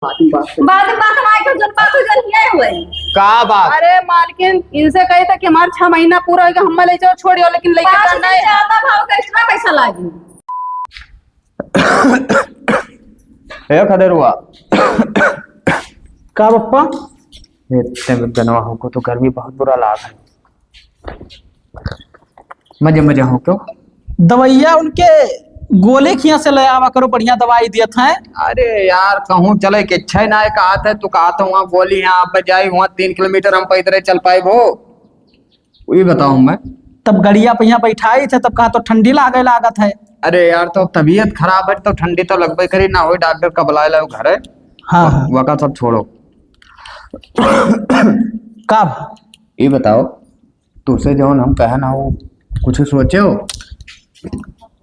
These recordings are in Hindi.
बात हमारे को जन बात जन हिया हुए का बात। अरे मालकिन इनसे कही था कि हमारे 6 महीना पूरा होगा, हम ले जाओ छोड़ियो, लेकिन लेके पाँच करना दिन है। ज्यादा भाव का एक्स्ट्रा पैसा लागी। ए खदेरुआ का पप्पा जनवा हमको तो गर्मी बहुत बुरा लाग है। मजे मजे हो क्यों। दवाइया उनके गोले खिया से ले आवा करो, बढ़िया दवाई दियत है। अरे यार कहूँ चले के इच्छा ना है कहा था, तू कहा था वहाँ बोली यहाँ आप जाई वहाँ 3 किलोमीटर हम पैदल चल पाए वो वही बताऊं मैं। तब गड़िया पहिया बैठाई थे तब कहा तो ठंडी लागे लागत है। अरे यार तो तबीयत खराब है तो ठंडी तो लगभग करी ना हो, डॉक्टर का बुलाए लो घर है। हाँ हाँ वका सब छोड़ो। कब ये बताओ तुझसे जो हम कहे ना हो कुछ सोचे हो।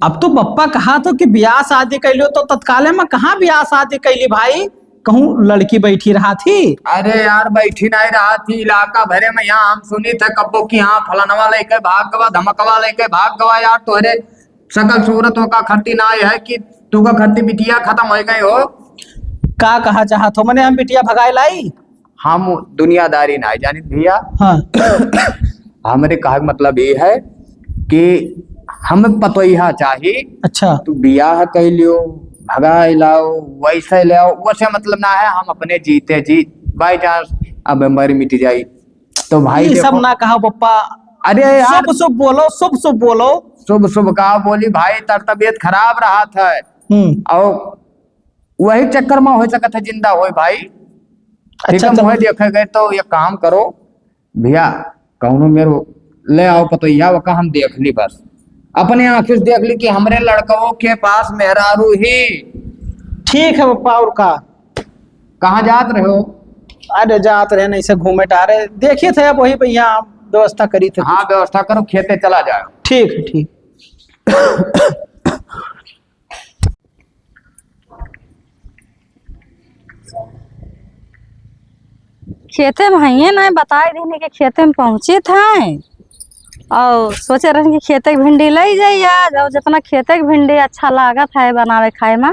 अब तो पप्पा कहा तो कि ब्याह शादी कैलियो तो तत्काले में कहाँ ब्याह शादी कैली भाई, कहूँ लड़की बैठी रहा थी। अरे यार बैठी नहीं रहा थी, इलाका भरे में यहाँ हम सुनी थे कब्बो की हाँ फलानवा लेके भाग गवा धमकवा लेके भाग गवा। यार तोहरे सकल सूरतों का खट्टी ना है कि तू का खट्टी बिटिया खत्म हो गई हो। का कहा चाहत हो मैंने हम बिटिया भगाए लाई। हम दुनियादारी ना जानी भैया। हाँ हमारे कहा मतलब ये है कि हमें पतोइहा चाहिए। अच्छा तू बियाह कैलियो भगाए लाओ वैसे ले आओ वैसे मतलब ना है, हम अपने जीते जी बाई चांस अब मर मिट जाई तो भाई ये सब देखो। ना कहा पप्पा। अरे यार शुभ शुभ बोलो, शुभ शुभ बोलो। शुभ शुभ कहा बोली भाई तर तबीयत खराब रहा था और वही चक्कर में हो सकता है जिंदा हो भाई। अच्छा ठीक है देखे गए तो ये काम करो भैया कहूँ मेरे ले आओ पतोइया वका हम देख ली बस अपने आंखों से देख ली कि हमरे लड़कों के पास मेहरारू ही। ठीक है पप्पा। और का कहाँ जात रहे हो। अरे जात रहे नहीं से घूमे टारे देखिए थे, अब वही पे यहाँ व्यवस्था करी थे। हाँ व्यवस्था करो खेते चला जाओ। ठीक है ठीक। खेते में है ना बताए देने के खेते में पहुंचे थे और सोचे रहे कि खेते की भिंडी ले जाइए। जब जितना खेते की भिंडी अच्छा लागत है बनावे खाए में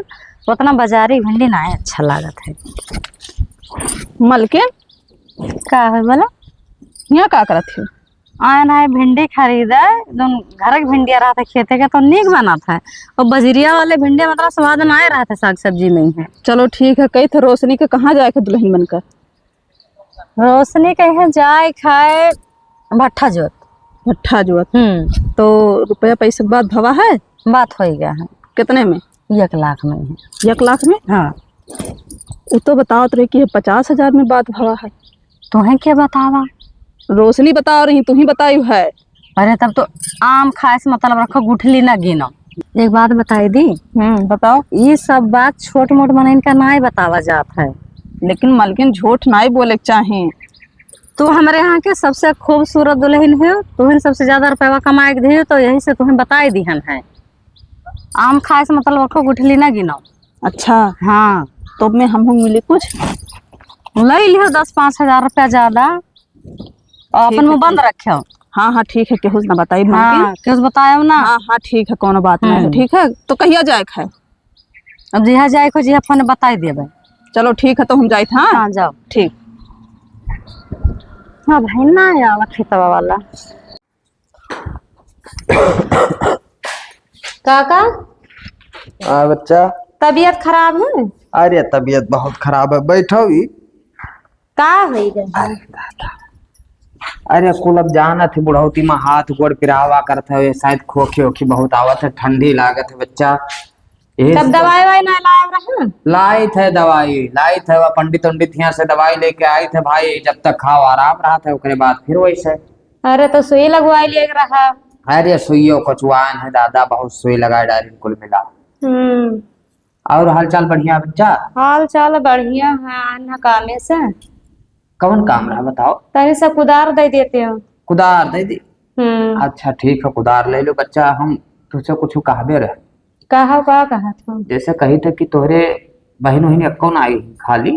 उतना बाजारी भिंडी ना अच्छा लागत है। मालकिन का है बोला यहाँ का करत थी। आए ना भिंडी खरीदे जो घर की भिंडिया रहा था खेते का तो नीक बना था और बजरिया वाले भिंडी मतलब स्वाद ना आए रहा था साग सब्जी में ही है। चलो ठीक है, कही थे रोशनी के कहाँ जाए थे दुल्हन बनकर। रोशनी कहे जाए खाए भट्ठा जोत। भट्ठा जो तो रुपया पैसे के बाद भवा है। बात हो गया है कितने में। 1 लाख में है। 1 लाख में। हाँ वो तो बताओ तो रही कि 50,000 में बात भवा है। तुम्हें क्या बतावा। रोशनी बता रही तू ही बताई है। अरे तब तो आम खाए से मतलब रखो गुठली ना गिनो। एक बात बताई दी। बताओ। ये सब बात छोट मोट मन इनका ना ही बतावा जात है। लेकिन मालकिन झूठ ना ही बोले चाहे। तू हमारे यहाँ के सबसे खूबसूरत दुल्हन है, तुहन सबसे ज्यादा रुपया कमाए दी तो यही से तुम्हें बताई दीहन है। आम खाए से मतलब रखो गुठली ना गिनो। अच्छा हाँ तो मैं हम मिली कुछ ले लियो 10-5 हजार रुपया ज्यादा और अपन में बंद रखो। हाँ हाँ ठीक है, केहू ना बताई हाँ मालकिन। क्यों बतायो ना। हाँ हाँ ठीक है, कोनो बात नहीं है। ठीक है तो कहिया जाए है। अब जिहा जाए को जिहा फोन बताई देबे। चलो ठीक है तो हम जाए। हाँ हाँ जाओ। ठीक। हाँ भाई ना आवा खेतवा वाला। काका बच्चा तबीयत खराब है। अरे तबीयत बहुत खराब है बैठो ही। का हो गया। अरे कुल अब जाना थे बुढ़ौती में हाथ गोड़ पिरावा करते हुए शायद खोखी ओखी बहुत आवत है ठंडी लागत है बच्चा। तब दवाई वाई ना लाया रहा। लाई थे वह पंडित यहाँ से दवाई लेके आई थे भाई, जब तक खाओ आराम रहा था उसके बाद फिर वैसे। अरे तो सुई लगवाई ले रहा। अरे सुइयों कचुआन है दादा, बहुत सुई लगाए डायरी कुल मिला। और हाल चाल बढ़िया बच्चा। हाल चाल बढ़िया है ना। कामे से कौन काम रहा बताओ। तनी से कुदार दे देते हो। कुदार दे दी। अच्छा ठीक है कुदार ले लो बच्चा। हम तुझसे कुछ कहबे रहे। कहा था जैसे कही थे कि तोहरे बहन वहन कौन आई खाली।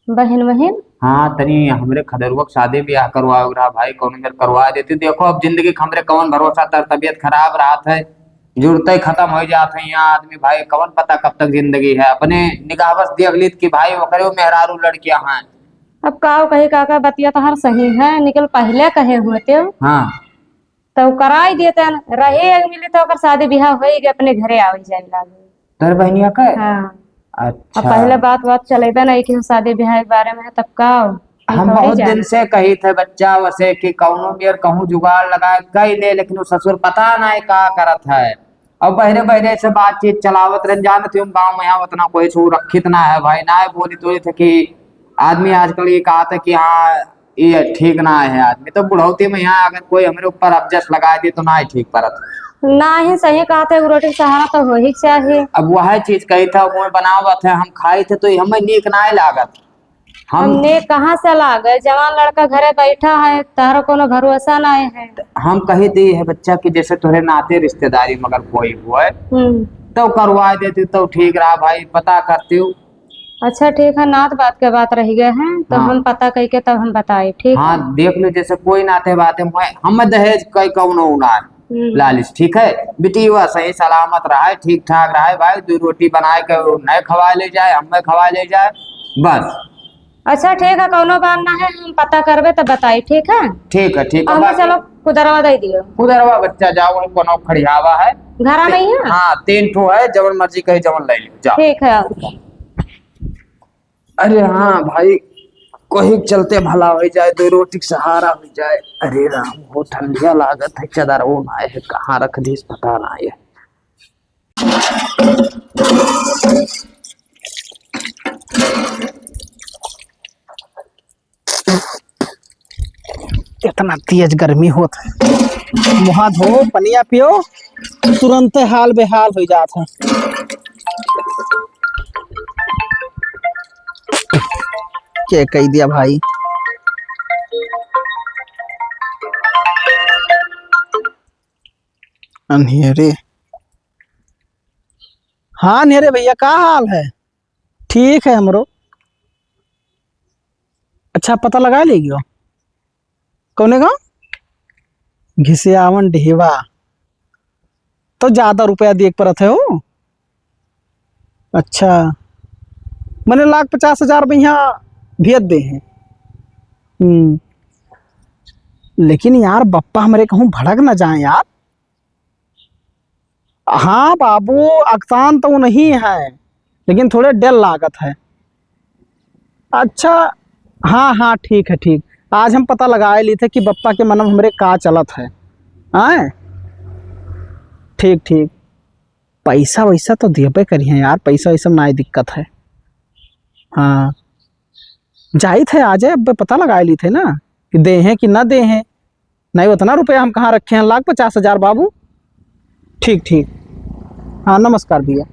बहन हाँ तनी हमरे खदरुआ शादी ब्याह करवा रहा भाई कौन मेरे करवा देती। देखो अब जिंदगी हमरे कौन भरोसा तर तबीयत खराब रहा था जुड़ते खत्म हो जाते हैं यहाँ आदमी भाई, कवन पता कब तक जिंदगी है। अपने निगाह बस देख ली कि भाई वो करे मेहरारू लड़कियां हैं। अब का कही काका बतिया तो हर सही है, निकल पहले कहे हुए थे हाँ तो कराई देते रहे मिली तो ओकर शादी ब्याह हो गए, अपने घरे आवे जाए लागे। तेरे बहनिया का है? हाँ अब अच्छा पहले बात चलेबे नहीं कि शादी ब्याह के बारे में है, तब का हम बहुत दिन से कही थे बच्चा वैसे कि कौनो मेर कहूँ जुगाड़ लगा कही ले, लेकिन वो ससुर पता नहीं का करत है। अब बहरे बहरे से बातचीत चलावत रह जानत हूँ गाँव में यहाँ उतना कोई सुरक्षित ना है भाई, ना बोली तो थे कि आदमी आजकल ये कहा था कि हाँ ये ठीक ना है आदमी, तो बुढ़ौती में यहाँ अगर कोई हमारे ऊपर अबजस लगा दे तो ना ही ठीक परत ना ही सही कहा थे, रोटी सहारा तो हो ही चाहिए। अब वह चीज कही था वो बनावत है, हम खाए थे तो हमें नीक ना लागत। हमने कहाँ से ला गए, जवान लड़का घरे बैठा है, तारो कोनो भरोसा नहीं है। हम कही दी है बच्चा कि जैसे तुम्हारे नाते रिश्तेदारी मगर कोई हुआ तो करवा देती तो ठीक रहा भाई, पता करती हूँ। अच्छा ठीक है, नात बात के बात रह गए हैं तो हाँ। हम पता कह के तब हम बताए, ठीक हाँ देख लो जैसे कोई नाते बात है, हम दहेज कई कौनो उड़ा लालिश, ठीक है बेटी वह सही सलामत रहा है, ठीक ठाक रहा है भाई, 2 रोटी बनाए के नए खवा ले जाए, हमें खवा ले जाए बस। अच्छा ठीक है, कोनो बात ना है, हम पता करबे तो बताई, ठीक है। ठीक है ठीक है, हमें चलो कुदरवा दे दियो। कुदरवा बच्चा जाओ वही कोनो खड़ियावा है घर में ही है। हाँ 3 ठो है, जवन मर्जी कही जवन ले लो जाओ। ठीक है और क्या। अरे हाँ भाई कोई चलते भला हो जाए, 2 रोटी का सहारा हो जाए। अरे राम वो ठंडिया लागत है, चदर वो ना है कहाँ रख दी पता ना है। इतना तेज गर्मी होता है, मुहा धो पनिया पियो तुरंत हाल बेहाल हो जाता है। क्या कह दिया भाई, अंधेरे। हाँ अंधेरे भैया का हाल है? ठीक है हमरो। अच्छा पता लगा लेगी हो कौने गाँव? घिसियावन ढेवा। तो ज्यादा रुपया देख परत है हो। अच्छा मैंने 1,50,000 में यहाँ भेज दे हैं। लेकिन यार बप्पा हमारे कहूँ भड़क ना जाए यार। हाँ बाबू अक्सान तो नहीं है, लेकिन थोड़े डर लागत है। अच्छा हाँ हाँ ठीक है ठीक। आज हम पता लगाए ली थे कि बप्पा के मन में हमरे का चलत है। आए ठीक ठीक, पैसा वैसा तो देबे करिए यार, पैसा वैसा ना दिक्कत है। हाँ जाई थे आज अब पता लगाए ली थे ना कि दे हैं कि ना दे हैं। नहीं उतना रुपया हम कहाँ रखे हैं, 1,50,000 बाबू। ठीक ठीक हाँ नमस्कार भैया।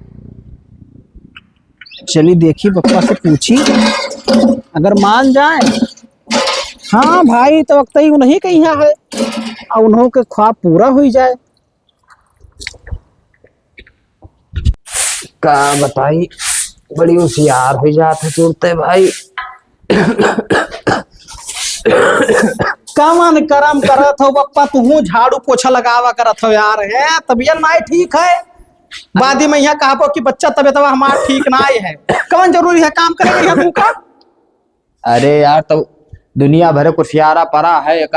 चलिए देखिए बप्पा से पूछी अगर मान जाए। हाँ भाई तो वक्त ही उन्हीं के यहाँ है और उन्हों के ख्वाब पूरा हो जाए। का बताई बड़ी होशियार हो जाते जुड़ते भाई। कमन करम करत हो बप्पा, तू झाड़ू पोछा लगावा करत हो यार। है तबियत ना ठीक है, बादी में यहाँ कहा कि बच्चा तबियत हमारा ठीक ना है, कौन जरूरी है काम करेंगे यहाँ तू का। अरे यार तो दुनिया भर कुशियारा पड़ा है एक,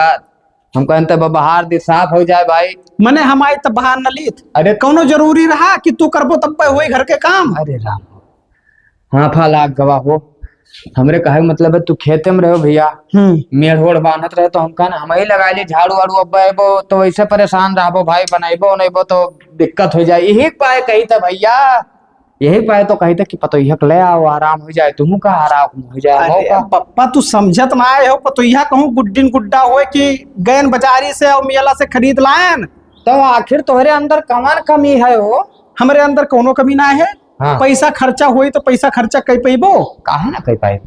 हम कहते बाहर दी साफ हो जाए भाई। मने हमारी तब बाहर न लीत। अरे कौनो जरूरी रहा कि तू करबो तब पे हुए घर के काम। अरे राम हाँ फा लाख गवाह हो, हमरे कहे मतलब है तू खेते में रहो भैया, मेड़ होड़ बांधत रहे तो हम कहना हम ही लगा ली झाड़ू वाड़ू, अब तो वैसे परेशान रहबो भाई, बनाइबो नहीं तो दिक्कत हो जाए। यही पाए कही था भैया, यही पाए तो कही था कि पतोहिया ले आओ आराम हो जाए, तुम का आराम हो जाए। पप्पा तू समझत ना आए हो, पतोहिया कहूँ गुड्डिन गुड्डा हो कि गैन बाजारी से और मेला से खरीद लायन। तो आखिर तोहरे अंदर कमान कमी है वो? हमारे अंदर कोनो कमी ना है। हाँ। पैसा खर्चा हुई तो पैसा खर्चा कई पैबो कहा ना कही पाए।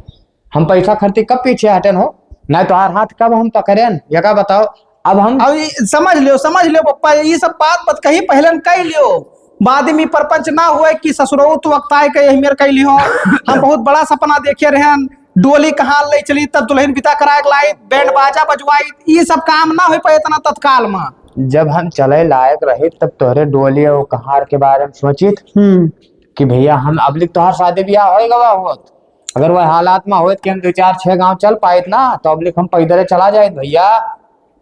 हम पैसा खर्ची कब पीछे हटन हो, नहीं तो हर हाथ कब हम पकड़ेन ये का बताओ। अब हम समझ लियो पप्पा, ये सब बात कही पहले कह लियो, बाद में परपंच ना हुए कि ससुरो तो वक्त आए के यही मेरे कह लियो। हम बहुत बड़ा सपना देखे रहे, डोली कहाँ ले चली, तब दुल्हन बिता कराए लाई, बैंड बाजा बजवाई, ये सब काम ना हो पाए इतना तत्काल में। जब हम चले लायक रहे तब तोहरे डोली और कहार के बारे में सोचित कि भैया हम अब लिख तोहार शादी ब्याह होएगा वह होत। अगर वह हालात में होत कि हम 2-4-6 गांव चल पाए ना तो अब लिख हम पैदल चला जाए भैया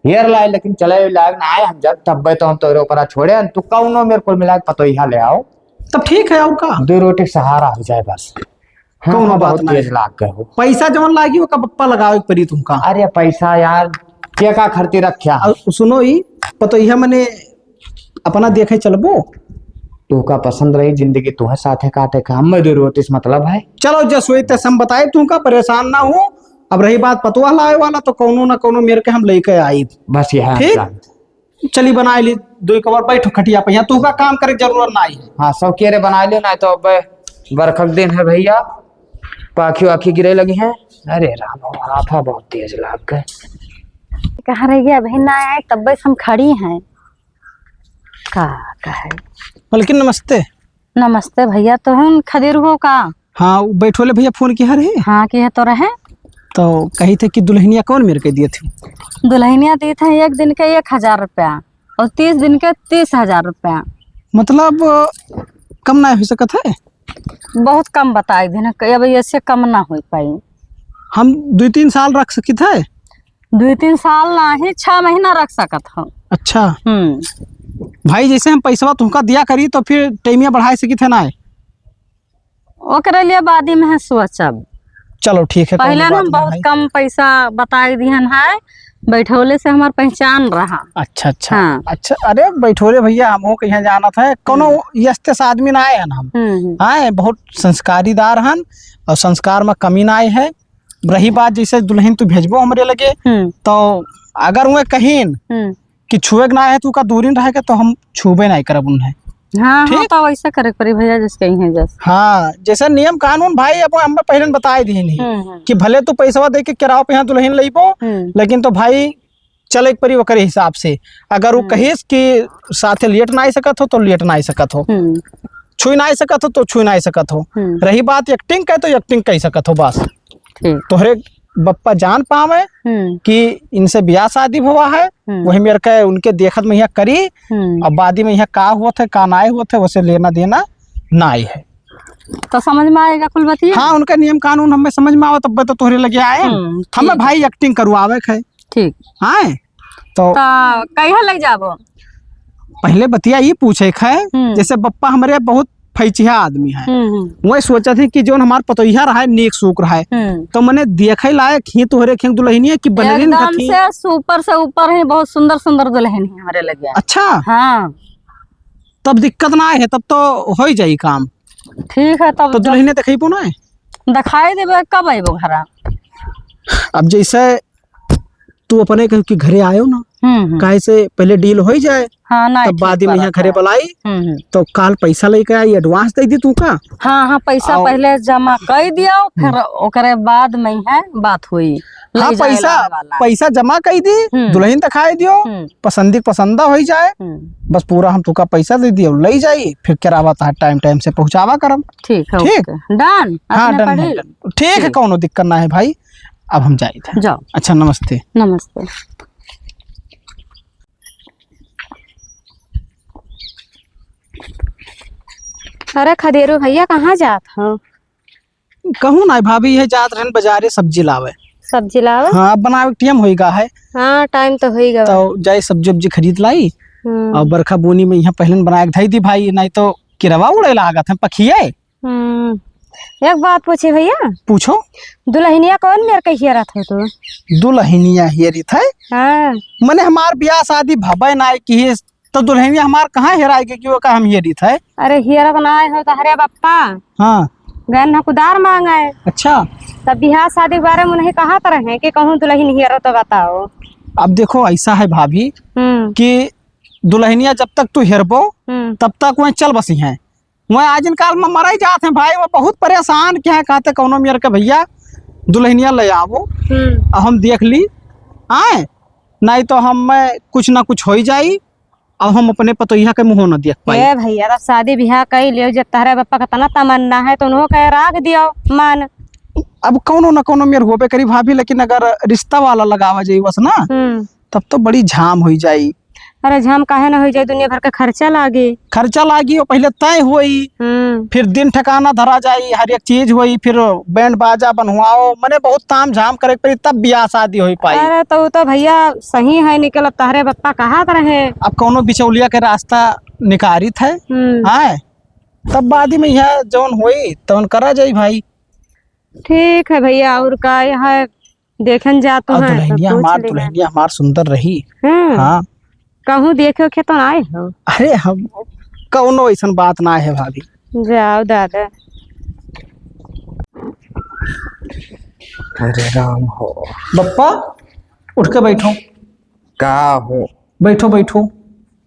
हेर लाए, लेकिन चले लायक ना आए हम जब तब तो हम तोरे ऊपर छोड़े तू कौनो मेरे को मिला पतो यहाँ ले आओ तब ठीक है। और का 2 रोटी सहारा हो जाए बस। कौनो बात बहुत नहीं। तेज लाग गए हो। पैसा जवन लागी ओका पप्पा लगावे परी तुमका। अरे पैसा यार के का खर्ची रख्या और सुनो ही पतो यह मने अपना देखे चलबो तू का पसंद रही जिंदगी तुम्हें साथे काटे का हम 2 रोटी से मतलब है। चलो जसोई तसम बताए तुमका परेशान ना हो। अब रही बात पतवा लाए वाला तो कौनो ना कौनो मेरे के हम लेके आई बस यह ठीक। चली बनाए ली 2 कवर बैठो खटिया पे, यहाँ तू का काम करे जरूरत ना है। हाँ सब केरे बना ले ना तो अब बरखक दिन है भैया पाखी वाखी गिरे लगी हैं। अरे राम हाफा बहुत तेज लाग गए। कहाँ रह गया बहन ना आए तब बस हम खड़ी हैं का है। बल्कि नमस्ते। नमस्ते भैया तो हम खदेर हो का। हाँ बैठो ले भैया फोन किया रहे। हाँ कि है तो रहे तो कही थे कि दुल्हनिया कौन मेरे के दिए थे। दुल्हनिया दी थे 1 दिन के 1000 रुपया और 30 दिन के 30,000 रुपया। मतलब कम ना हो सकत है। बहुत कम बताई थी ना अब ऐसे कम ना हो पाई। हम 2-3 साल रख सकी थे। 2-3 साल ना ही 6 महीना रख सकत हो। अच्छा भाई जैसे हम पैसा तुमका दिया करी तो फिर टाइमिया बढ़ाए सकी थे ना। ओकरे लिए बादी में है सोचब। चलो ठीक है। पहले ना हम बहुत कम पैसा बताई दिहन है बैठौले से हमार पहचान रहा। अच्छा अच्छा हाँ। अच्छा अरे बैठोले भैया हम कहीं जाना था कोनो यस्ते से आदमी ना आए हन हम आए बहुत संस्कारीदार हन और संस्कार में कमी ना आए है। रही बात जैसे दुल्हन तू भेजबो हमरे लगे तो अगर उन्हें कहीन कि छुए ना है तू का दूरी रहेगा तो हम छुबे नहीं करब उन्हें। हाँ हाँ तो वैसा करे पड़ी भैया जैसे कहीं है जैसे। हाँ जैसे नियम कानून भाई अब हम पहले बताए दिए नहीं कि भले तू पैसा दे के किराए पे यहाँ दुल्हन लईबो लेकिन तो भाई चले परी ओकरे हिसाब से। अगर वो कहिस कि साथे लेट ना आई सकत हो तो लेट ना आई सकत हो, छुई ना आई सकत हो तो छुई ना आई सकत हो। रही बात एक्टिंग कहे तो एक्टिंग कह सकत हो बस। तोहरे बप्पा जान पावे कि इनसे ब्याह शादी हुआ है वही मेरे के उनके देखत में यहाँ करी अब बादी में यहाँ का हुआ थे का ना हुआ थे वैसे लेना देना ना ही है तो समझ में आएगा कुल बतिया। हाँ उनका नियम कानून हमें समझ में आवा तब तो तोहरे लगे आए हमें भाई एक्टिंग करवावे है। ठीक हाँ तो कहिया लग जाबो। पहले बतिया ये पूछे है जैसे बप्पा हमारे बहुत फैचिया आदमी है वही सोचा थे कि जो हमार पतोहिया रहा है नेक सूक रहा है तो मैंने देखे लायक ही तोहरे खेंग दुल्हनिया की बनरीन एकदम से ऊपर से ऊपर है बहुत सुंदर सुंदर दुल्हन है हमारे लगे। अच्छा हाँ तब दिक्कत ना है तब तो हो ही जाई काम। ठीक है तब तो दुल्हनिया देखो ना दिखाई देवे कब आइबो घरा। अब जैसे तू अपने कह कि घरे आयो ना काहे से पहले डील हो ही जाए। हाँ ना तब बाद में यहाँ घरे बुलाई तो काल पैसा लेके आई एडवांस दे दी तू का। हाँ हाँ पैसा पहले जमा कर दियो फिर ओकरे बाद में है बात हुई। हाँ पैसा जमा कर दी दुल्हन दिखाई दियो पसंदी पसंदा हो जाए बस पूरा हम तुका पैसा दे दियो ले जाई फिर करावा टाइम टाइम से पहुँचावा करम। ठीक है ठीक डन। हाँ डन ठीक है कौनो दिक्कत ना है भाई अब हम जाए जाओ। अच्छा नमस्ते। नमस्ते। अरे खदेरू भैया कहाँ जात हो। कहूँ ना भाभी ये जात रहन बाजारे सब्जी लावे। सब्जी लावे हाँ बनावे टाइम होएगा है। हाँ टाइम तो होएगा तो जाए सब्जी उब्जी खरीद लाई और बरखा बुनी में यहाँ पहले बनाए धई दी भाई नहीं तो किरवा उड़े लागत है पखिए। एक बात पूछे भैया। पूछो। दुल्हनिया कौन मेरे के हियरत हो तू। दुल्हनिया हियरी थे। हाँ मने हमार ब्याह शादी भबे ना की तो दुल्हनिया हमार कहाँ हेराएगी कि वो का हम हियरी थे। अरे हियरत ना हो तो हरे बप्पा हाँ गन हकुदार मांगा है। अच्छा तब ब्याह शादी के बारे में नहीं कहा तरह है कि कहूँ दुल्हन हियरत तो बताओ। अब देखो ऐसा है भाभी कि दुल्हनिया जब तक तू हेरबो तब तक वह चल बसी है वह आज काल में मरा ही जाते हैं भाई वो बहुत परेशान क्या कहते कौनो मेरे के भैया दुल्हनिया ले आवो हम देख ली आए नहीं तो हम कुछ ना कुछ हो ही जाई अब हम अपने पतोहिया के मुँह न देख पाए। भैया तब शादी ब्याह कर लियो जब तारे बप्पा का तना तमन्ना है तो उन्हों कह राख दियो मान। अब कौनो न कौनो मेरे होबे करी भाभी लेकिन अगर रिश्ता वाला लगावा जाई बस ना तब तो बड़ी झाम हो जाई। अरे झम काहे ना हो जाए, दुनिया भर का खर्चा लागे। खर्चा लागी और पहले तय हुई, फिर दिन ठिकाना धरा जाई, हर एक चीज हुई, फिर बैंड बाजा बनवाओ, मने बहुत ताम झाम करे पड़ी तब ब्याह शादी हो पाई। अरे तो भैया सही है, निकल अब तारे बप्पा कहा रहे। अब कोनो बिचौलिया के रास्ता निकारित है, हाँ तब बाद में यह जौन हुई तौन करा जाई भाई। ठीक है भैया, और का यहाँ देखन जा तो है दुल्हनिया हमार सुंदर रही। हाँ कहूँ देखे के तो आए हो? अरे हम कौनो ऐसा बात ना है भाभी। जाओ दादा। अरे राम हो। बप्पा उठ के बैठो। का हो? बैठो बैठो।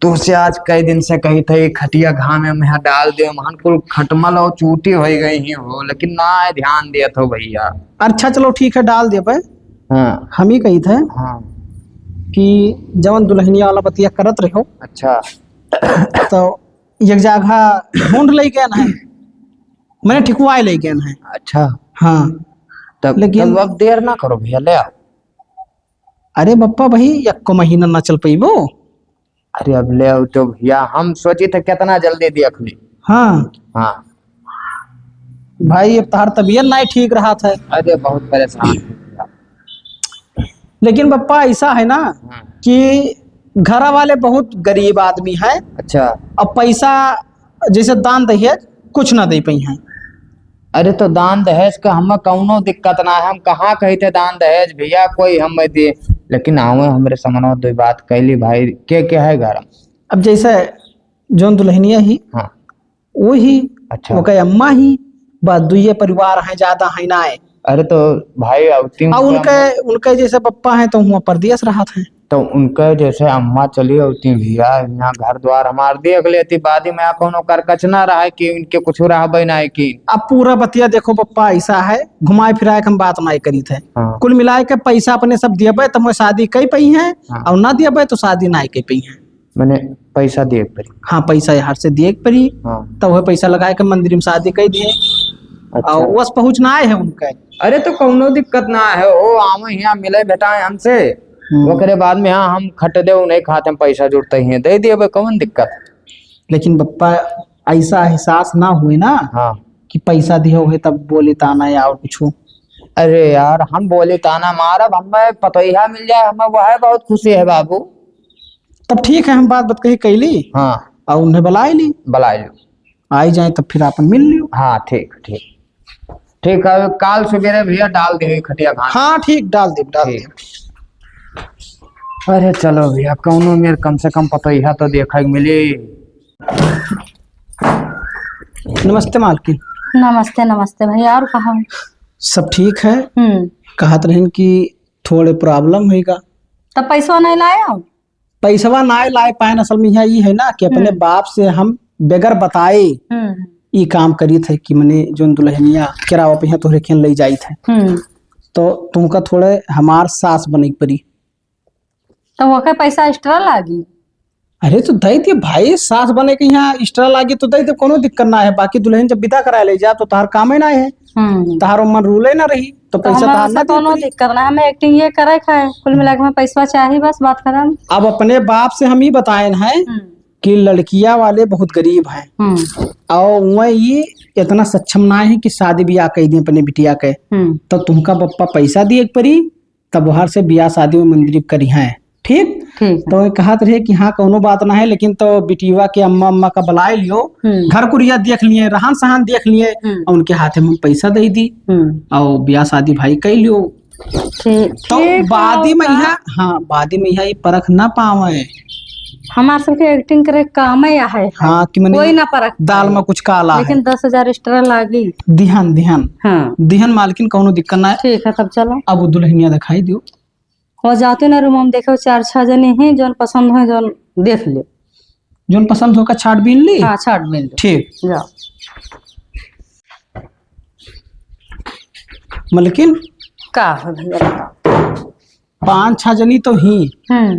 तुझसे आज कई दिन से कही थे खटिया घाम में मैं डाल दे, मन को खटमल और चूटी हो गई ही हो, लेकिन ना ध्यान दिया तो भैया। अच्छा चलो ठीक है, डाल दे पे। हाँ हम ही कही थे हाँ कि जवन दुल्हनिया वाला बतिया करत रहो। अच्छा तो एक जगह ढूंढ ले गए है, मैंने ठिकवाए ले गए है। अच्छा हाँ तब लेकिन अब देर ना करो भैया, ले आओ। अरे बप्पा भाई एक को महीना ना चल पाइबो। अरे अब ले आओ तो भैया, हम सोचे थे कितना जल्दी देख ली। हाँ हाँ भाई अब तार तबीयत नहीं ठीक रहा था। अरे बहुत परेशान। लेकिन बप्पा ऐसा है ना कि घर वाले बहुत गरीब आदमी है। अच्छा। अब पैसा जैसे दान दहेज कुछ ना दे पाई है। अरे तो दान दहेज का हमें कौनो दिक्कत ना है, हम कहाँ कही थे दान दहेज भैया कोई हम दे, लेकिन आवे हमरे समनो दो बात कैली भाई के है घर। अब जैसे जोन दुल्हनिया ही हाँ वो ही। अच्छा। वो अम्मा ही बस दुए परिवार है, ज्यादा है ना है। अरे तो भाई उनके जैसे पप्पा है तो हुआ परदेश रहा था, तो उनके जैसे अम्मा चली होती भैया, यहाँ घर द्वार हमार देख लेती, बाद में आप कर कच ना रहा है कि उनके कुछ रहा बना है कि। अब पूरा बतिया देखो पप्पा ऐसा है, घुमाए फिराए हम बात नहीं करी थे। हाँ। कुल मिलाए के पैसा अपने सब दिए तो मैं शादी कई पई है। हाँ। और ना दिए तो शादी ना कई पई है। मैंने पैसा दिए परी। हाँ पैसा यहाँ से दिए परी। हाँ। तब वह पैसा लगाए के मंदिर में शादी कई दिए। अच्छा। और बस पहुँचना है उनके। अरे तो कौनो दिक्कत ना है, ओ आम यहाँ मिले बेटाए हमसे, वो करे बाद में हाँ हम खट दे नहीं खाते, हम पैसा जुड़ते ही दे दिए, कौन दिक्कत। लेकिन बप्पा ऐसा एहसास ना हुए ना। हाँ। कि पैसा दिए हुए तब बोले ताना या और कुछ। अरे यार हम बोले ताना मारब, हमें पतोहिया मिल जाए हमें वह बहुत खुशी है बाबू। तब ठीक है, हम बात कही कैली। हाँ। और उन्हें बुला ली। आई जाए तब फिर अपन मिल लियो। हाँ ठीक ठीक ठीक है, काल सवेरे भैया डाल दे खटिया घास। हाँ ठीक डाल दे डाल दे। अरे चलो भैया कौनो मेरे कम से कम पतोहिया तो देखा मिली। नमस्ते मालकिन। नमस्ते नमस्ते भैया, और कहा सब ठीक है? कहत रहन कि थोड़े प्रॉब्लम होगा। तब पैसा नहीं लाया? पैसा ना लाए पाए, असल में यहाँ ये है ना कि अपने बाप से हम बगैर बताए ये काम करी थे कि मैंने जो दुल्हनिया किरावा पे तोहरे खेल ले जाई थे। तो तुमका थोड़े हमार सास बने परी। तो वो का पैसा एक्स्ट्रा लागी? अरे तो दे दे भाई, सास बने के यहाँ एक्स्ट्रा लागी तो दे दे, कोनो दिक्कत ना है। बाकी दुल्हन जब विदा करा ले जा तो तार काम ही ना है, तारो मन रूले ना रही तो पैसा तार ना कोनो दिक्कत ना, हमें एक्टिंग ये करे खाए, कुल मिला के पैसा चाहिए बस, बात खत्म। अब अपने बाप से हम ही बताए हैं कि लड़किया वाले बहुत गरीब हैं और वह ये इतना सक्षम ना है कि शादी ब्याह कह दिए अपने बिटिया के। तो तुमका पप्पा पैसा दिए परी, तब बाहर से ब्याह शादी में मंदिर करी है। ठीक तो कहा रहे कि हाँ कोनो बात ना है, लेकिन तो बिटिया के अम्मा अम्मा का बुलाए लियो, घर कुरिया देख लिए, रहन सहन देख लिए, और उनके हाथ में पैसा दे दी और ब्याह शादी भाई कह लियो। तो बादी में यहाँ, हाँ बादी में यहाँ ये परख ना पावे, हमारे सबके एक्टिंग करे काम है। हाँ कि मैंने कोई ना परख दाल में कुछ काला, लेकिन 10,000 एक्स्ट्रा लागी। ध्यान ध्यान। हाँ ध्यान मालकिन, कोनो दिक्कत ना है। ठीक है तब चलो। अब दुल्हनिया दिखाई दियो। हो जाते ना रूम में देखो 4-6 जने हैं, जोन पसंद हो जोन देख लो, जोन पसंद होगा छाट बीन ली। हाँ छाट बीन ली। ठीक जाओ। मलकिन का है भैया? 5-6 जनी तो ही,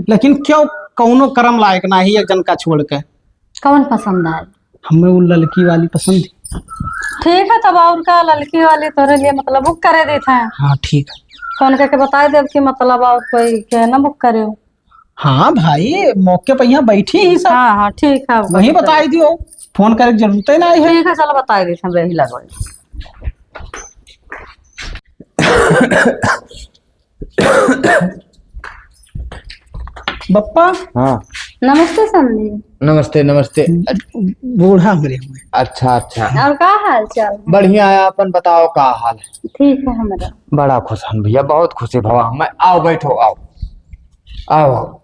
लेकिन क्यों कौनो कर्म लायक ना ही एक जन का छोड़ के। कौन पसंद आए? हमें वो लड़की वाली पसंद है। ठीक है तब और का, लड़की वाली तोरे लिए मतलब बुक करे देते हैं। हाँ ठीक है, फोन करके बता दे कि मतलब और कोई के ना बुक करे। हाँ भाई, मौके पर यहाँ बैठी ही सब, हाँ हाँ ठीक है वही बताई दियो, फोन करे की जरूरत ही नहीं है। ठीक है चलो बता दी हम यही लगवाई। बप्पा हाँ नमस्ते समझी। नमस्ते नमस्ते। बूढ़ा मेरे हुए। अच्छा अच्छा, और का हाल चाल? बढ़िया है, अपन बताओ का हाल है? ठीक है हमारा। बड़ा खुश हम भैया, बहुत खुशी भवा मैं। आओ बैठो, आओ आओ।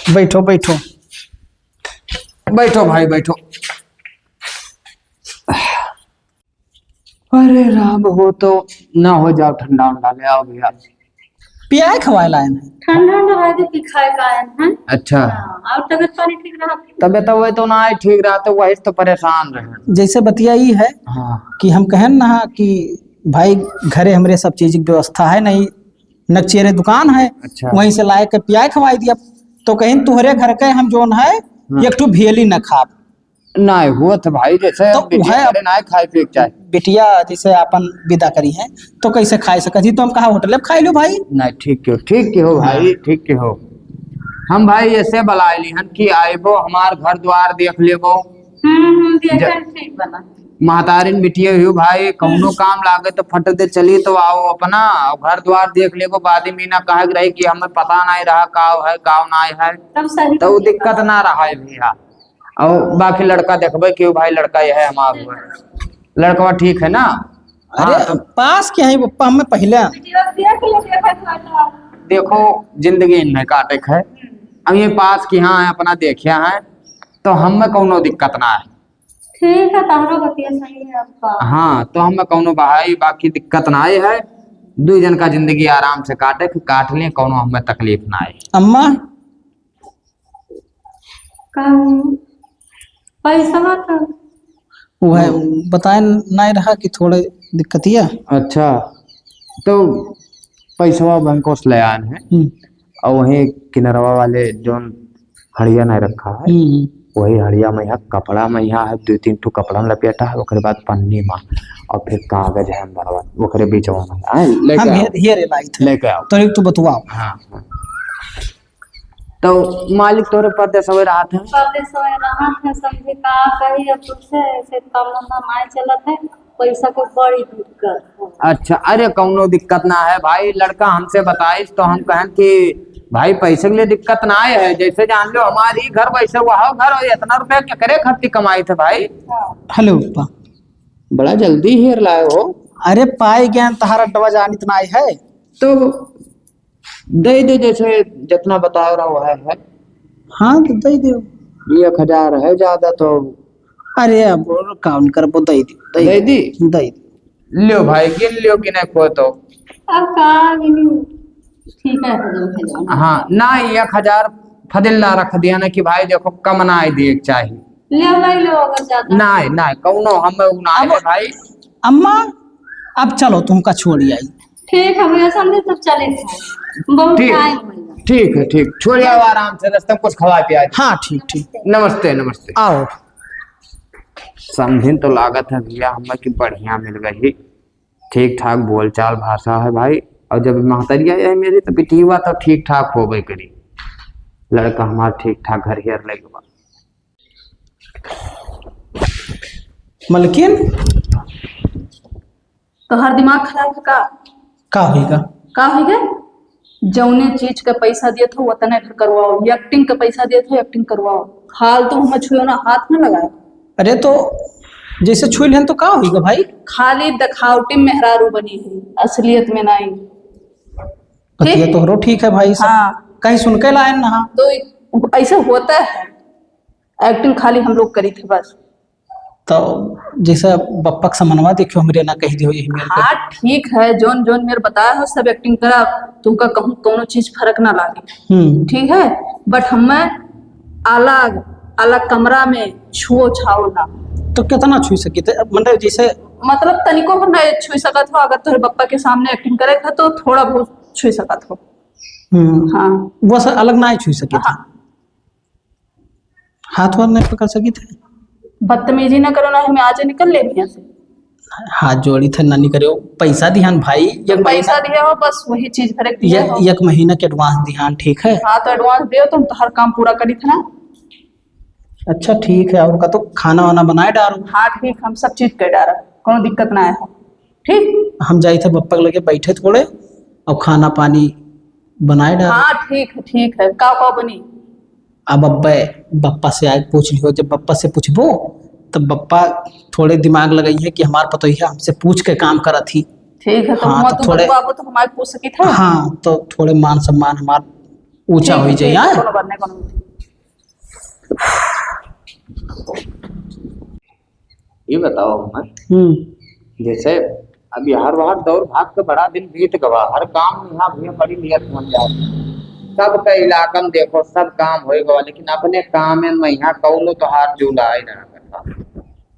बैठो बैठो बैठो भाई बैठो। अरे राम, हो तो ना हो जाओ, ठंडा उंडा ले आओ भैया। पियाए खवाए लाए हैं। ठंडा दवाई दे के खाए का है। अच्छा, और तबीयत पानी ठीक रहा? तबीयत वही तो ना ठीक रहा, तो वही तो परेशान रहे। जैसे बतिया ही है हाँ कि हम कहें ना कि भाई घरे हमरे सब चीज की व्यवस्था है नहीं, नकचेरे दुकान है, अच्छा। वहीं से लाए के पियाए खवाई दिया। तो कहीं तुहरे घर के हम जोन है एक ठो भेली न खाब ना हुआ था भाई, जैसे तो बिटिया है। करे ना खाए पिए के चाहे। बिटिया जैसे अपन विदा करी है तो कैसे खाए सकती, तो हम कहा होटल में खाई लो भाई। नहीं ठीक के हो भाई, ठीक के हो। हम भाई ऐसे बलाइली हन कि आइबो हमार घर द्वार देख लेबो। देखा ठीक बना। महतारिन बिटिया हुई भाई, कौनो काम लागे तो फट दे चली तो आओ अपना, घर द्वार देख लेबो। बादी मीना कहे रही कि हमें पता नहीं रहा काव है काव नहीं है, तब सही तो दिक्कत ना रहा है भैया। और बाकी लड़का देखबे कि भाई लड़का यह है हमारा हुआ है, लड़का ठीक है ना? अरे हाँ, तो पास क्या है पप्पा, हमें पहले देखो जिंदगी इन्हें काटे है। अब ये पास की हाँ है, अपना देखिया है, तो हमें कौनो दिक्कत ना है। ठीक है तारो बतिया सही है आपका। हाँ, तो हमें कौनो भाई बाकी दिक्कत ना आए है। दो जन का जिंदगी आराम से काट ले, कौनो हमें तकलीफ ना आए। अम्मा पैसा तो वो है बताए नहीं रहा कि थोड़े दिक्कतिया। अच्छा, तो पैसा बैंकों से ले आए हैं, और वही किनरवा वाले जो हड़िया नहीं रखा है, वही हड़िया में कपड़ा में यहाँ है, 2-3 ठो कपड़ा में लपेटा है, ओकरे बाद पन्नी में, और फिर कागज है अंदरवा, ओकरे बीचवा में लेके आओ। हेरे लाई थे लेके आओ। तो एक तो बतवाओ। हाँ हाँ। तो मालिक तोरे पते सवे रात है। पते सोए रहा है समझे का कही अब तुझसे ऐसे काम धंधा नहीं चलत है, पैसा के बड़ी दिक्कत है। अच्छा, अरे कौनो दिक्कत ना है भाई, लड़का हमसे बताइस तो हम कहें कि भाई पैसे के लिए दिक्कत ना आए है। जैसे जान लो हमारी घर वैसे हुआ घर, और इतना रुपया क्या करे खर्ची कमाई थे भाई। हेलो पप्पा, बड़ा जल्दी हेर लाए हो। अरे पाए ज्ञान तहारा डबा जान इतना आई है तो दे दे, जैसे जितना बता रहा है। हाँ तो दे दो। 1000 है ज्यादा तो। अरे अब काउंट कर दे दी दे दी। दे लियो भाई, गिन लियो कि नहीं खो तो। अब का गिनी ठीक है तो हाँ ना, 1000 फदिल्ला रख दिया ना कि भाई देखो कम ना आई दिए चाहिए। ले लो अगर ज्यादा नहीं नहीं कौनो हमें उनाए है भाई। अम्मा अब चलो तुमका छोड़ी आई। ठीक है भैया समझे तब चले बहुत ठीक टाइम भैया। ठीक है, ठीक छोड़िए आराम से, रास्ते में कुछ खवा पिया। हाँ ठीक ठीक, नमस्ते नमस्ते। आओ। समझिन तो लागत है भैया हमें कि बढ़िया मिल गई, ठीक ठाक बोलचाल भाषा है भाई। और जब महतरिया है मेरी तो बेटी हुआ तो ठीक ठाक हो गई करी, लड़का हमारा ठीक ठाक घर हेर ले। मलकिन तो हर दिमाग खराब है का होगा? का होगा? जौने चीज का पैसा दिए थे वतने फिर करवाओ, एक्टिंग का पैसा दिए थे एक्टिंग करवाओ, हाल तो हम छुओ ना, हाथ में लगाए। अरे तो जैसे छुई लें तो का होगा भाई? खाली दिखावटी मेहरारू बनी है, असलियत में नहीं। ये तो ठीक है भाई सब। हाँ, कहीं सुन के लाए ना। तो ऐसा होता है, एक्टिंग खाली हम लोग करी थे बस। तो जैसे बप्पा का समनवा देखियो हमरे ना कह दियो यही मेरे हाँ ठीक है, जोन जोन मेरे बताया हो सब एक्टिंग करा, तुमका कहूँ कोनो चीज फर्क ना लागे। ठीक है, बट हमें अलग अलग कमरा में छुओ छाओ ना। तो कितना छुई सकी थे मतलब जैसे मतलब तनिको हो नहीं छुई सकत हो, अगर तुम्हारे बप्पा के सामने एक्टिंग करे था तो थोड़ा बहुत छुई सकत हो। हाँ वो सब अलग ना छुई सके थे। हाथ वाथ नहीं पकड़ सकी थे? बदतमीजी ना करो ना, हमें आज निकल ले यहाँ से। हाथ जोड़ी थे नानी करे पैसा दिहान भाई, एक पैसा महीना, दिया हो बस वही चीज फर्क दिया हो। एक महीना के एडवांस दिहान, ठीक है। हाँ तो एडवांस दियो, तुम तो हर काम पूरा करी थे ना। अच्छा ठीक है, और का तो खाना वाना बनाए डालो। हाँ ठीक, हम सब चीज कर डारा, कोनो दिक्कत ना है। ठीक, हम जाए थे बप्पा के लगे बैठे थोड़े, और खाना पानी बनाए डालो। हाँ ठीक है, का बनी। अब अब्बे बप्पा से आए पूछ लियो, जब बप्पा से पूछबो तब बप्पा थोड़े दिमाग लगाई है कि हमार पतोहिया हमसे पूछ के काम करा थी। ठीक है, तो हाँ, हुआ तो तुम थोड़े- बाबू तो हमारे पूछ सकी था। हाँ तो थोड़े मान सम्मान हमार ऊंचा हो जाए। हाँ? कोनो बात नहीं, कोनो ये बताओ जैसे अब यार बाहर दौड़ भाग के बड़ा दिन बीत गवा, हर काम में यहाँ भी बड़ी नियत बन जाती, सबका इलाका में देखो सब काम हो गवा, लेकिन अपने काम में मैं यहाँ कौनो तोहार जुला ही ना करता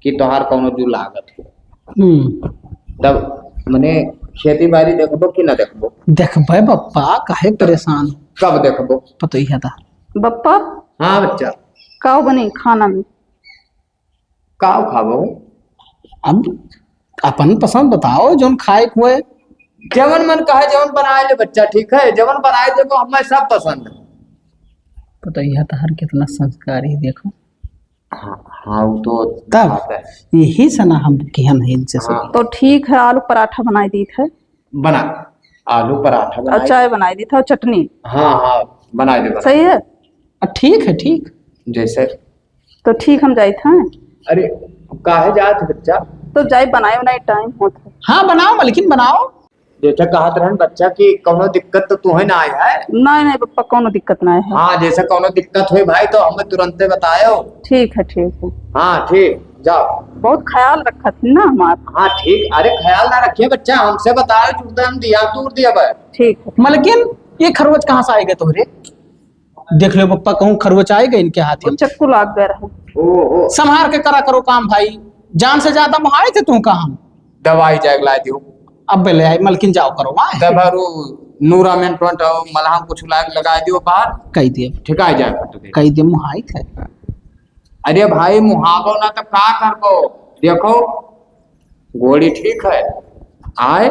कि तोहार कौनो जू लागत हो। तब मने खेती बाड़ी देखबो कि ना देखबो? देखबे बप्पा, काहे परेशान, कब देखबो? पतोहिया था। बप्पा हाँ बच्चा, का बनी खाना में? काव खाबो? अब अपन पसंद बताओ, जोन खाए हुए। जवन मन कहे जवन बनाए ले बच्चा, ठीक है, जवन बनाए देखो हमें सब पसंद है। पतोहिया था हर कितना संस्कारी, देखो। हाँ वो तो तब बात है। यही से ना हम किया नहीं इनसे से। हाँ। तो ठीक है, आलू पराठा बनाई दी थे, बना आलू पराठा और बनाए। चाय बनाई दी था, और चटनी। हाँ हाँ बनाए दे बना। सही है, ठीक है, ठीक। जैसे तो ठीक हम जाए थे। अरे काहे जात बच्चा? तो जाए बनाए बनाए टाइम होता। हाँ बनाओ मलकिन बनाओ। जैसे कहत रहन बच्चा की कोनो दिक्कत तो तुम्हें ना आया है? नहीं बप्पा, कोनो दिक्कत ना है। हाँ जैसे कोनो दिक्कत हुई भाई तो हमें तुरंत बतायो। ठीक है। हाँ ठीक, जाओ। बहुत ख्याल रखा थी ना हमारा। हाँ ठीक, अरे ख्याल ना रखिए बच्चा, हमसे बताए जुड़ते हम दिया दूर दिया भाई। ठीक है। मलकिन ये खरगोश कहाँ से आएगा तोहरे? देख लो पप्पा, कहूँ खरगोश आएगा इनके हाथ वो में। चक्कू लाग गया रहा। ओ संभार के करा करो काम भाई, जान से ज्यादा मुहाए थे तू कहा। दवाई जाग ला दियो। अब ले आई मलकिन, जाओ करो वहाँ। दबरू नूरा में टोंट मलहम कुछ लगा दियो बाहर, कही दिए, ठिकाई जाए तो दे। कही दिए मुहाई थे। अरे भाई मुहावो ना तो का करबो? देखो गोली ठीक है, आए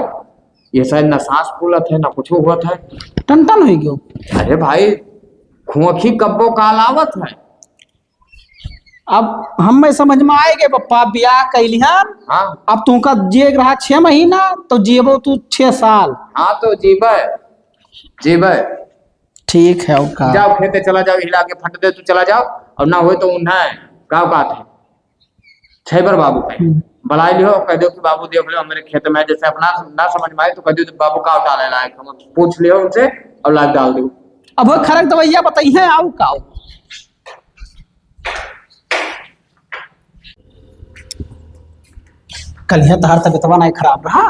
ये शायद ना सांस फूलत है ना कुछ हुआ है। टन हो गयो। अरे भाई खोखी कब्बो कालावत है। अब हमें समझ में आएगे पप्पा, ब्याह कैलिहन। हाँ अब तू का जिए रहा 6 महीना, तो जिएबो तू 6 साल। हाँ तो जीबे ठीक है। और का जाओ खेते चला जाओ, हिला के फट दे तू चला जाओ, और ना हो तो उन्हें का बात है छैबर बाबू का बुला लियो, कह दो कि बाबू देख लो हमारे खेत में, जैसे अपना ना समझ में आए तो कह दो बाबू का डाले लायक, हम पूछ लियो उनसे और लायक डाल दो। अब वो खरक दवैया बताइए, आओ का कल यहाँ तहार तबियतवा नहीं खराब रहा,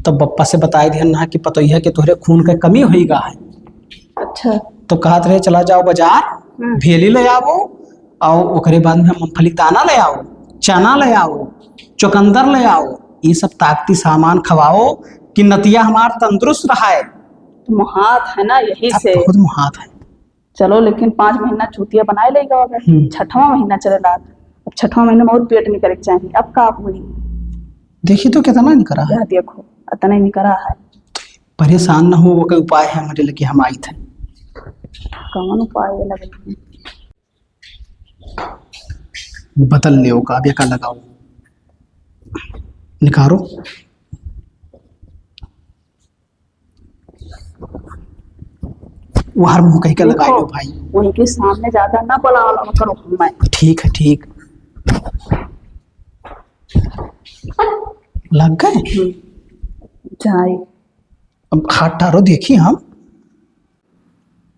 तो बप्पा से बताए दिया ना कि पतोहिया के तोहरे खून का कमी होईगा है। अच्छा, तो कहत रहे चला जाओ बाजार, भेली ले आओ, और ओकरे बाद में मूंगफली दाना ले आओ, चना ले आओ, चुकंदर ले आओ, ये सब ताकती सामान खवाओ कि नतिया हमार तंदुरुस्त रहा है। तो मुहात है ना यही से। बहुत मुहात है। चलो लेकिन 5 महीना चूतिया बनाए लेगा, अगर 6वां महीना चले रहा, अब 6वां महीना में और पेट नहीं करे चाहिए। अब का हुई देखिए तो कितना नहीं करा है। यह देखो इतना ही नहीं करा है। परेशान न हो, वो कोई उपाय है हमारे लिए, हम आई थे। कौन उपाय है लगे? बदल ले काव्य का लगाओ, निकारो। वो हर मुंह कहीं का लगा लो भाई। उनके सामने ज्यादा ना बोला करो। मैं ठीक है, ठीक लग गए। जाए अब हाथ टारो, देखिए हम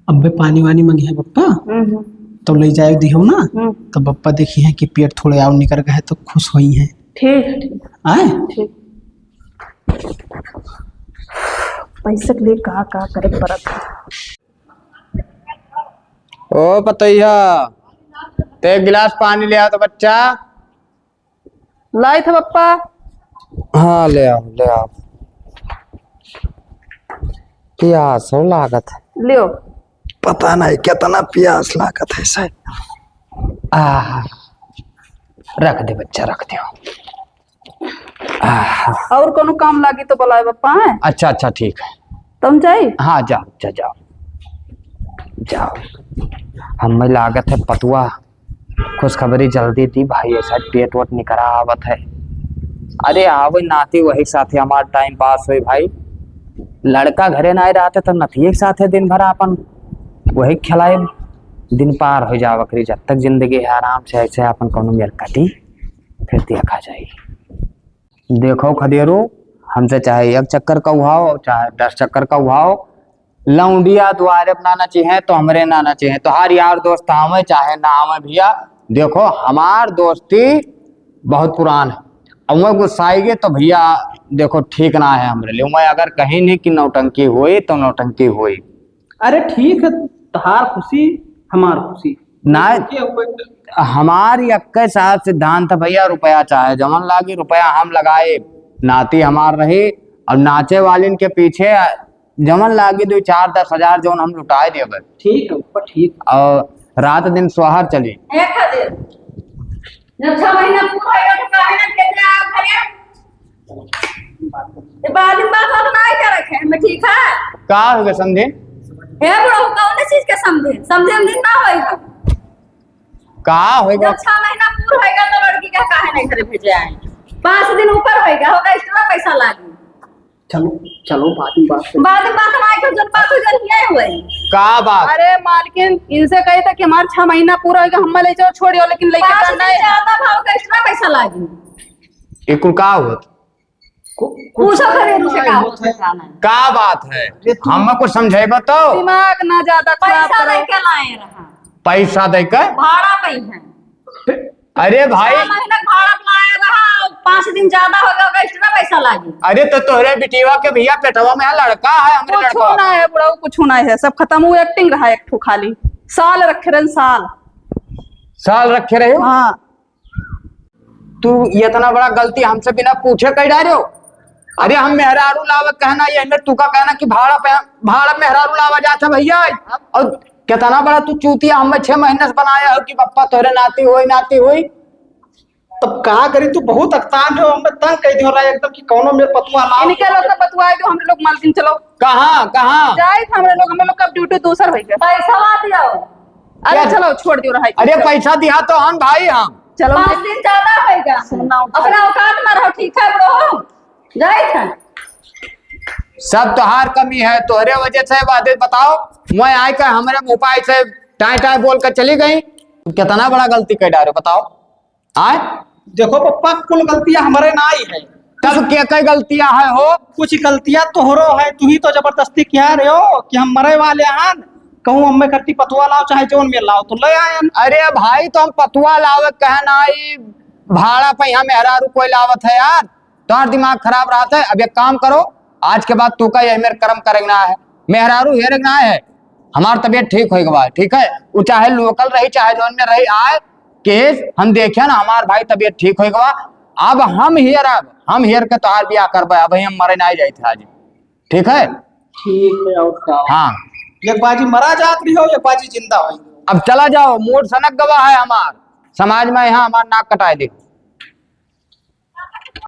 अब पानी वानी मंगी है पप्पा, तो ले जाए दियो ना। तो पप्पा देखी है कि पेट थोड़े और निकल गए तो खुश हुई हैं। ठीक है, ठीक आए ठीक। पैसे के लिए कहा करे पड़त। ओ पतैया, ते एक गिलास पानी ले आओ तो बच्चा। लाए थे पप्पा। हाँ ले आओ। प्यास हो लागत है। लियो। पता नहीं कितना प्यास लागत है शायद। रख दे बच्चा, रख दो। और कोनो काम लागी तो बुलाए पप्पा है। अच्छा अच्छा ठीक है, तुम जाई। हाँ जाओ जाओ जाओ जाओ। हमें लागत है पतुआ खुशखबरी जल्दी दी भाई, ऐसा पेट वोट निकरा आवत है। अरे आवे नाती वही साथे हमार टाइम पास हुई भाई। लड़का घरे ना रहते तो नथिए के साथे दिन भर अपन वही खिलाए, दिन पार हो जावा करी। जब तक जिंदगी है आराम से ऐसे अपन कोनो मेर कटी फिर देखा जाए। देखो खदेरो, हमसे चाहे एक चक्कर का उहाओ चाहे 10 चक्कर का उहाओ, लौंडिया द्वारे बनाना चाहिए तो हमरे नाना चाहिए। तो हर यार दोस्त हमें चाहे ना हमें भैया, देखो हमार दोस्ती बहुत पुरान है। और मैं गुस्साएंगे तो भैया देखो ठीक ना है हमरे लिए। मैं अगर कहीं नहीं कि नौटंकी हुई तो नौटंकी हुई। अरे ठीक है, तहार खुशी हमार खुशी ना हमारी अक्के साथ सिद्धांत है भैया, रुपया चाहे जमन लागी रुपया हम लगाए, नाती हमार रही। और नाचे वालिन के पीछे जमन लागी 2 4 10 हजार जो हम लुटाए देवे। ठीक है ऊपर ठीक। और रात दिन सोहर चली। जब 6 महीना पूरा होएगा तो काहे ना केतना आप भैया ये बाद में बात नहीं कर रखे मैं, ठीक है। का हो गए समझे? हे बड़ो कौन चीज के समझे समझे दिन ना होएगा। का होएगा? जब 6 महीना पूरा होएगा तो लड़की का काहे नहीं घरे भेजे आए। 5 दिन ऊपर होएगा होगा एक्स्ट्रा पैसा लागी। चलो चलो बाद में बात नहीं कर जन बात हो जन हुई का बात? अरे मालकिन इनसे कहे था कि हमारे 6 महीना पूरा होगा हम ले जाओ छोड़ियो, लेकिन लेके करना है ज्यादा भाव का एक्स्ट्रा पैसा लागी। एक का होत पूछो खरीद से का होता है का बात है? हम कुछ समझेबो तो दिमाग ना ज्यादा खराब पैसा करो। दे के लाए रहा, पैसा देकर भाड़ा पे है। अरे भाई 6 महीना भाड़ा लाए रहा, 5 दिन ज्यादा होगा होगा एक्स्ट्रा पैसा लागी। अरे तो तोहरे बिटिया के भैया पेटवा में लड़का है, हमरे कुछ लड़का ना है बुढ़ाऊ, कुछ ना है, सब खत्म हुआ। एक्टिंग रहा एक ठो खाली साल रखे रन साल। साल रखे रहे हो। हाँ तू ये इतना बड़ा गलती हमसे बिना पूछे कर डाले हो। अरे हम मेहरारू लावा कहना ये अंदर तू का कहना कि भाड़ा मेहरारू लावा जाता भैया। और कितना बड़ा तू चूतिया हमें 6 महीने से बनाया हो कि पप्पा तोरे नाती हुई। तब कहा करी तू बहुत अक्तान हो, हमें तंग कह दियो रहा एकदम कि कौनो मेरे पतुआ लाओ। इनके लोग का बतवाए जो हम लोग मालकिन चलो कहाँ जाए हम लोग का ड्यूटी दूसर हो गया। पैसा बात जाओ। अरे चलो छोड़ दियो रहा। अरे पैसा दिया तो हम भाई हम चलो 5 दिन ज्यादा होएगा, अपना औकात में रहो, ठीक है ब्रो जाए थे। सब तोहार कमी है, तोहरे वजह से बात बताओ। मैं आए कर हमारे उपाय से टाई बोल कर चली गई। कितना बड़ा गलती कर डालो बताओ। आए देखो पप्पा कुल गलतियां हमारे ना ही है। तब क्या कई गलतियां है हो? कुछ गलतियां तोहरो है, तू ही तो जबरदस्ती किया रहे हो कि हम मरे वाले हैं। कहूँ हमें करती पतुआ लाओ चाहे जोन में लाओ तो ले आए। अरे भाई तो हम पतुआ लावे कहना ही भाड़ा पे यहाँ मेहरारू कोई लावत है यार। तुम्हारा दिमाग खराब रहता है। अब एक काम करो, आज के बाद तू का यही मेरे कर्म करेगा है, मेहरारू हेरना है। हमार तबीयत ठीक होगा, ठीक है। वो चाहे लोकल रही चाहे जोन में रही, आए केस हम देखे ना हमार भाई तबीयत ठीक होगा। अब हम हेर के तोहार बियाह करबे। अब हम मरे ना जाए थे आज, ठीक है। ठीक है और क्या? हाँ एक बाजी मरा जात रही हो, एक बाजी जिंदा हो। अब चला जाओ, मूड सनक गवा है हमार समाज में, यहाँ हमार नाक कटाए दे।